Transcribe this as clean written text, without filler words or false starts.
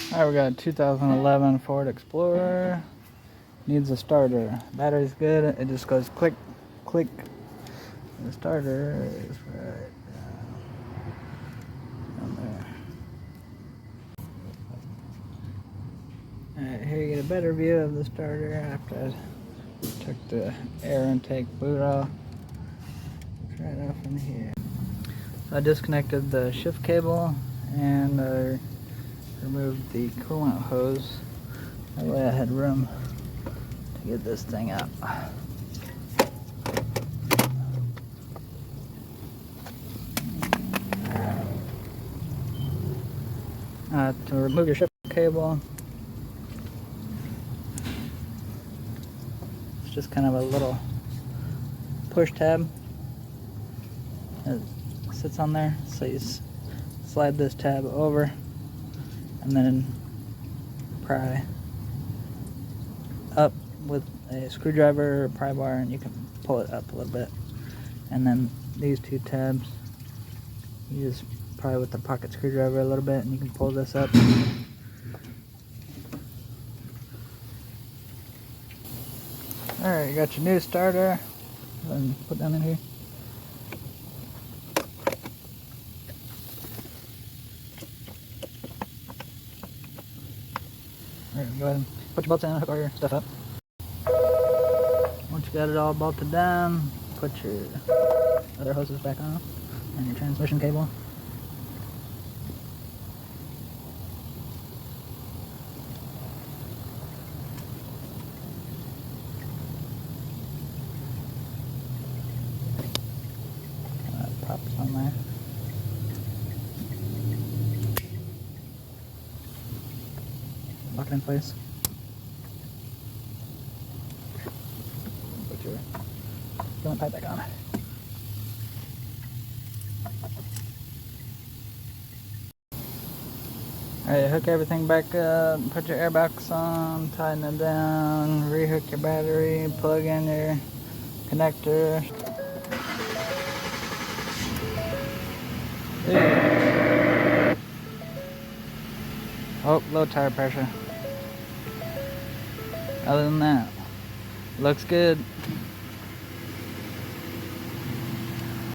Alright, we got a 2011 Ford Explorer. Needs a starter. Battery's good. It just goes click, click. The starter is right down there. Alright, here you get a better view of the starter after I took the air intake boot off. It's right off in here. So I disconnected the shift cable and I removed the coolant hose. That way I had room to get this thing up. To remove your shift cable, it's just kind of a little push tab that sits on there. So you slide this tab over and then pry up with a screwdriver or pry bar, and you can pull it up a little bit. And then these two tabs, you just pry with the pocket screwdriver a little bit and you can pull this up. Alright, you got your new starter. And put down in here. Alright, go ahead and put your bolts in and hook all your stuff up. Once you got it all bolted down, put your other hoses back on and your transmission cable. Pops on there. Lock it in place. Put your coolant pipe back on. Alright, hook everything back up, put your airbox on, tighten it down, rehook your battery, plug in your connector. Oh, low tire pressure. Other than that, looks good.